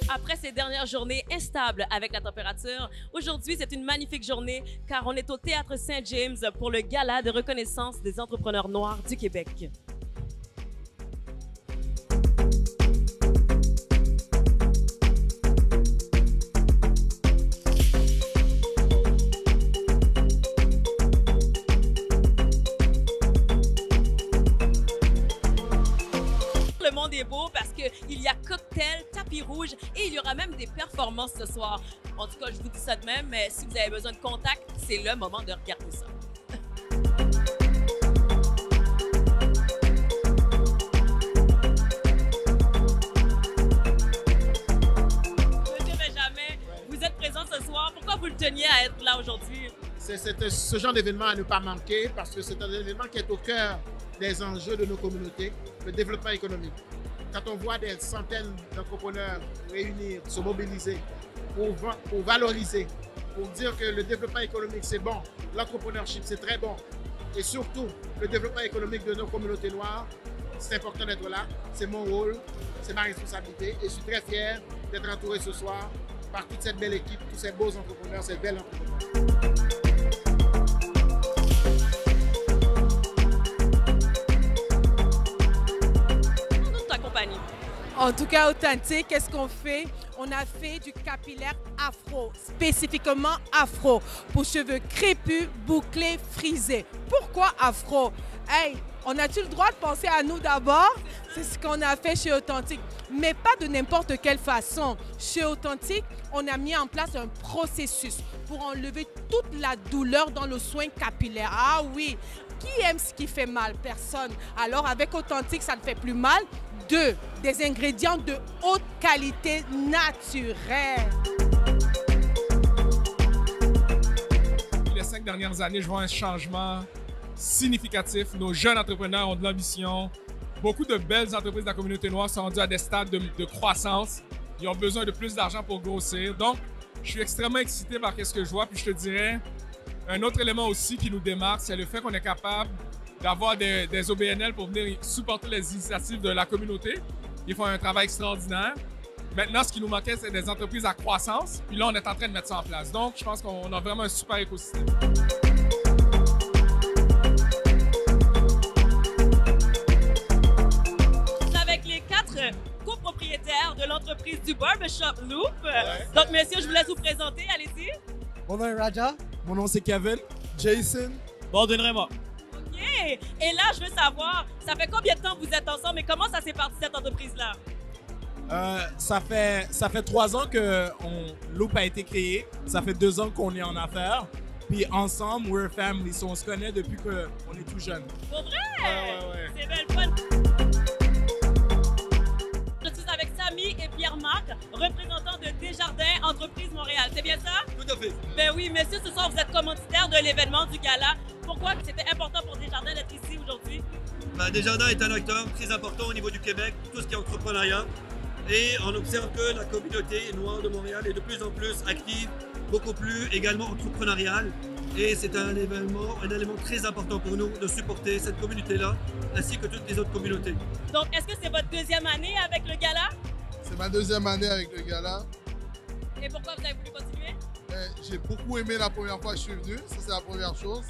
Après ces dernières journées instables avec la température, aujourd'hui c'est une magnifique journée car on est au Théâtre Saint-James pour le gala de reconnaissance des entrepreneurs noirs du Québec. Le monde est beau parce qu'il y a cocktail, tapis rouge et il y aura même des performances ce soir. En tout cas, je vous dis ça de même, mais si vous avez besoin de contact, c'est le moment de regarder ça. Monsieur Benjamin, vous êtes présent ce soir. Pourquoi vous le teniez à être là aujourd'hui? C'est ce genre d'événement à ne pas manquer parce que c'est un événement qui est au cœur des enjeux de nos communautés, le développement économique. Quand on voit des centaines d'entrepreneurs réunir, se mobiliser pour valoriser, pour dire que le développement économique c'est bon, l'entrepreneurship c'est très bon, et surtout le développement économique de nos communautés noires, c'est important d'être là, c'est mon rôle, c'est ma responsabilité et je suis très fier d'être entouré ce soir par toute cette belle équipe, tous ces beaux entrepreneurs, ces belles entrepreneurs. En tout cas, authentique, qu'est-ce qu'on fait? On a fait du capillaire afro, spécifiquement afro, pour cheveux crépus, bouclés, frisés. Pourquoi afro? Hey, on a-tu le droit de penser à nous d'abord? C'est ce qu'on a fait chez Authentique, mais pas de n'importe quelle façon. Chez Authentique, on a mis en place un processus pour enlever toute la douleur dans le soin capillaire. Ah oui, qui aime ce qui fait mal? Personne. Alors avec Authentique, ça ne fait plus mal. Des ingrédients de haute qualité naturelle. Les 5 dernières années, je vois un changement significatif. Nos jeunes entrepreneurs ont de l'ambition. Beaucoup de belles entreprises de la communauté noire sont rendues à des stades de croissance. Ils ont besoin de plus d'argent pour grossir. Donc, je suis extrêmement excité par ce que je vois. Puis je te dirais, un autre élément aussi qui nous démarque, c'est le fait qu'on est capable d'avoir des OBNL pour venir supporter les initiatives de la communauté. Ils font un travail extraordinaire. Maintenant, ce qui nous manquait, c'est des entreprises à croissance. Puis là, on est en train de mettre ça en place. Donc, je pense qu'on a vraiment un super écosystème. Avec les 4 copropriétaires de l'entreprise du Barbershop Loop. Donc, messieurs, je vous laisse vous présenter. Allez-y. Mon nom est Raja. Mon nom c'est Kevin. Jason. Baldwin Raymond. Et là, je veux savoir, ça fait combien de temps que vous êtes ensemble et comment ça s'est parti cette entreprise-là? Ça fait 3 ans que Loop a été créé. Ça fait 2 ans qu'on est en affaires. Puis ensemble, we're a family. So on se connaît depuis qu'on est tout jeune. Pour vrai? Ouais. C'est belle fun. Je suis avec Samy et Pierre-Marc, représentants de Desjardins Entreprises Montréal. C'est bien ça? Tout à fait. Ben oui, messieurs, ce soir, vous êtes commanditaires de l'événement du gala. Pourquoi c'était important pour Desjardins d'être ici aujourd'hui? Desjardins est un acteur très important au niveau du Québec, tout ce qui est entrepreneuriat. Et on observe que la communauté noire de Montréal est de plus en plus active, beaucoup plus également entrepreneuriale. Et c'est un élément très important pour nous de supporter cette communauté-là, ainsi que toutes les autres communautés. Donc, est-ce que c'est votre 2e année avec le gala? C'est ma 2e année avec le gala. Et pourquoi vous avez voulu continuer? J'ai beaucoup aimé la première fois que je suis venu, ça c'est la première chose.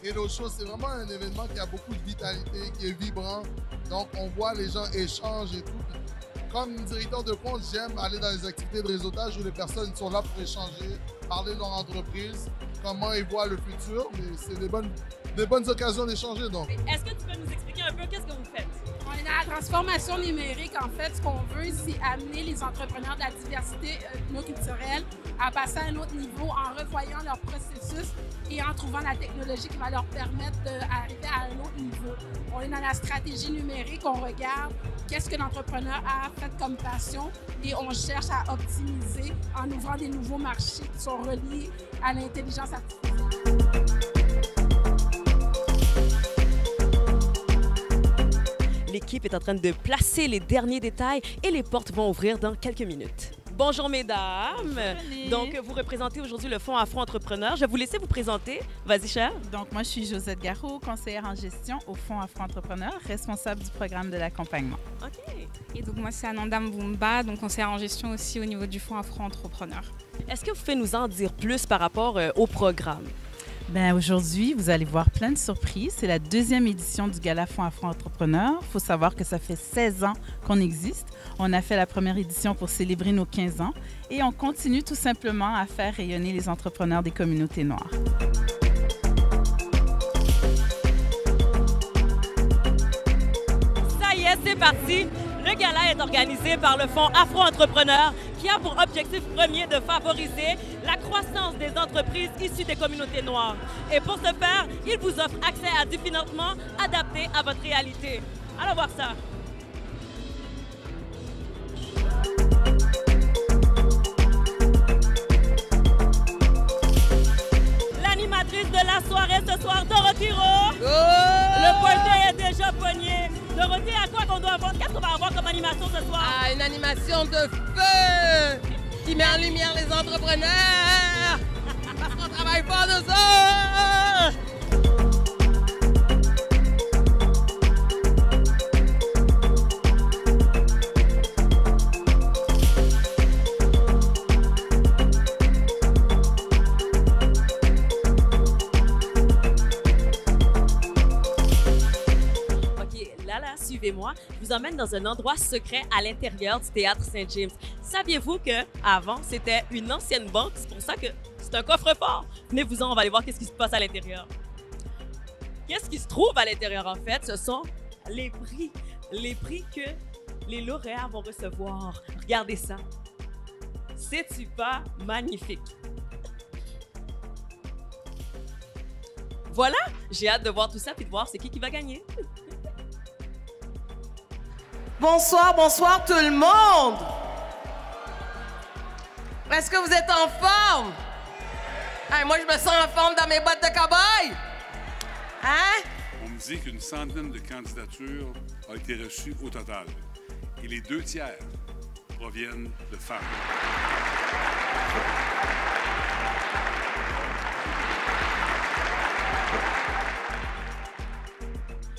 Et l'autre chose, c'est vraiment un événement qui a beaucoup de vitalité, qui est vibrant. Donc on voit les gens échangent et tout. Comme directeur de compte, j'aime aller dans les activités de réseautage où les personnes sont là pour échanger, parler de leur entreprise, comment ils voient le futur. Mais c'est des bonnes occasions d'échanger. Donc. Est-ce que tu peux nous expliquer un peu qu'est-ce que vous faites? On est dans la transformation numérique. En fait, ce qu'on veut, c'est amener les entrepreneurs de la diversité ethnoculturelle à passer à un autre niveau en revoyant leur processus et en trouvant la technologie qui va leur permettre d'arriver à un autre niveau. On est dans la stratégie numérique, on regarde qu'est-ce que l'entrepreneur a fait comme passion et on cherche à optimiser en ouvrant des nouveaux marchés qui sont reliés à l'intelligence artificielle. L'équipe est en train de placer les derniers détails et les portes vont ouvrir dans quelques minutes. Bonjour, mesdames. Donc, vous représentez aujourd'hui le Fonds Afro-Entrepreneur. Je vais vous laisser vous présenter. Vas-y, chère. Donc, moi, je suis Josette Garou, conseillère en gestion au Fonds Afro-Entrepreneur, responsable du programme de l'accompagnement. OK. Et donc, moi, c'est Ananda Mvumba, donc conseillère en gestion aussi au niveau du Fonds Afro-Entrepreneur. Est-ce que vous pouvez nous en dire plus par rapport au programme? Bien, aujourd'hui, vous allez voir plein de surprises. C'est la 2e édition du Gala Fonds Afro-Entrepreneur. Il faut savoir que ça fait 16 ans qu'on existe. On a fait la première édition pour célébrer nos 15 ans et on continue tout simplement à faire rayonner les entrepreneurs des communautés noires. Ça y est, c'est parti! Le gala est organisé par le Fonds Afro-Entrepreneur qui a pour objectif premier de favoriser la croissance des entreprises issues des communautés noires. Et pour ce faire, il vous offre accès à du financement adapté à votre réalité. Allons voir ça. L'animatrice de la soirée ce soir, Dorothy Rowe. Le pointeur est déjà pogné. Dorothy, à quoi qu'on doit avoir? Qu'est-ce qu'on va avoir comme animation ce soir? Ah, une animation de feu qui met en lumière les entrepreneurs parce qu'on travaille fort nous autres. Suivez-moi, je vous emmène dans un endroit secret à l'intérieur du théâtre Saint-James. Saviez-vous qu'avant, c'était une ancienne banque? C'est pour ça que c'est un coffre-fort. Venez-vous-en, on va aller voir qu'est-ce qui se passe à l'intérieur. Qu'est-ce qui se trouve à l'intérieur, en fait? Ce sont les prix que les lauréats vont recevoir. Regardez ça. C'est-tu pas magnifique? Voilà, j'ai hâte de voir tout ça et de voir c'est qui va gagner. Bonsoir, bonsoir tout le monde! Est-ce que vous êtes en forme? Hey, moi, je me sens en forme dans mes bottes de cow-boy! Hein? On me dit qu'une centaine de candidatures ont été reçues au total. Et les 2/3 proviennent de femmes.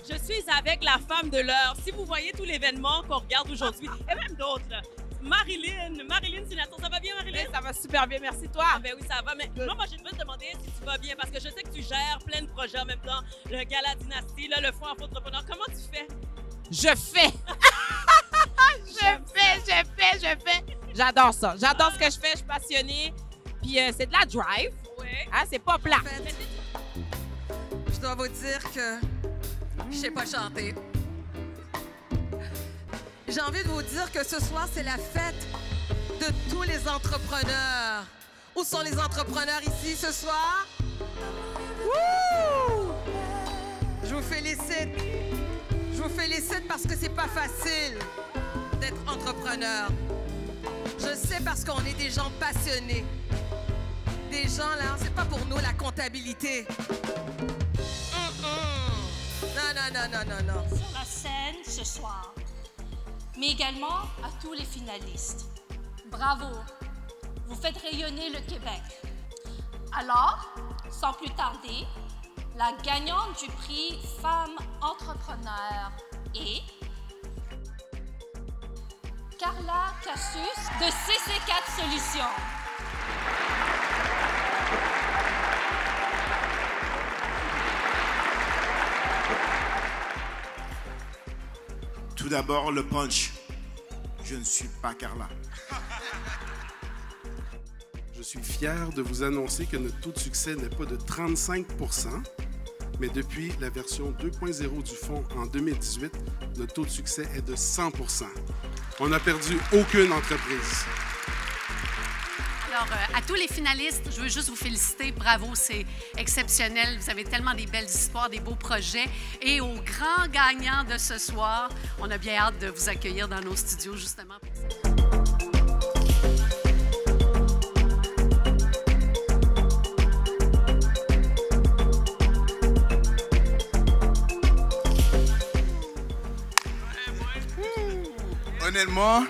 Je suis avec la femme de l'heure. Si vous voyez tout l'événement qu'on regarde aujourd'hui, et même d'autres, Marilyn, Sinaton, ça va bien, Marilyn? Oui, ça va super bien, merci toi. Ah, ben oui, ça va, mais moi, je veux te demander si tu vas bien, parce que je sais que tu gères plein de projets en même temps, le Gala Dynastie, là, le Fonds Afro-Entrepreneur. Comment tu fais? Je fais! Je fais! J'adore ça. J'adore ce que je fais, je suis passionnée. Puis c'est de la drive. Oui. Hein, c'est pas plat. En fait, je dois vous dire que je sais pas chanter. J'ai envie de vous dire que ce soir, c'est la fête de tous les entrepreneurs. Où sont les entrepreneurs ici ce soir? Wouh! Je vous félicite. Je vous félicite parce que c'est pas facile d'être entrepreneur. Je sais parce qu'on est des gens passionnés. Des gens, là, c'est pas pour nous la comptabilité. Non. Sur la scène ce soir, mais également à tous les finalistes. Bravo, vous faites rayonner le Québec. Alors, sans plus tarder, la gagnante du prix Femme Entrepreneur est Carla Cassius de CC4 Solutions. Tout d'abord, le punch. Je ne suis pas Carla. Je suis fier de vous annoncer que notre taux de succès n'est pas de 35 %, mais depuis la version 2.0 du fonds en 2018, notre taux de succès est de 100 %. On n'a perdu aucune entreprise. Alors, à tous les finalistes, je veux juste vous féliciter. Bravo, c'est exceptionnel. Vous avez tellement des belles histoires, des beaux projets. Et aux grands gagnants de ce soir, on a bien hâte de vous accueillir dans nos studios, justement. Honnêtement,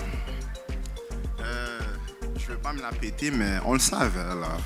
je ne vais pas me la péter, mais on le savait, là.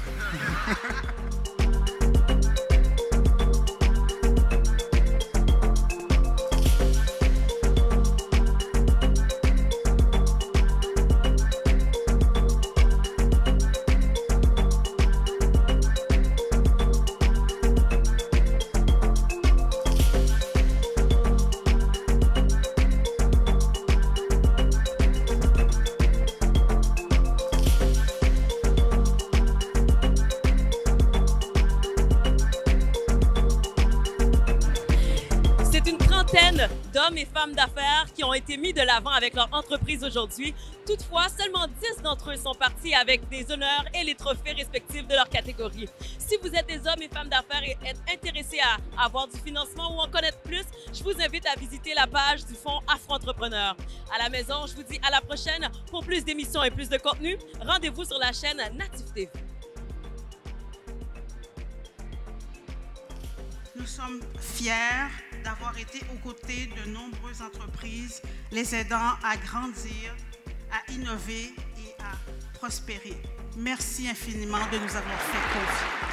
D'hommes et femmes d'affaires qui ont été mis de l'avant avec leur entreprise aujourd'hui. Toutefois, seulement 10 d'entre eux sont partis avec des honneurs et les trophées respectifs de leur catégorie. Si vous êtes des hommes et femmes d'affaires et êtes intéressés à avoir du financement ou en connaître plus, je vous invite à visiter la page du Fonds Afro-Entrepreneur. À la maison, je vous dis à la prochaine. Pour plus d'émissions et plus de contenu, rendez-vous sur la chaîne Natif TV. Nous sommes fiers d'avoir été aux côtés de nombreuses entreprises, les aidant à grandir, à innover et à prospérer. Merci infiniment de nous avoir fait confiance.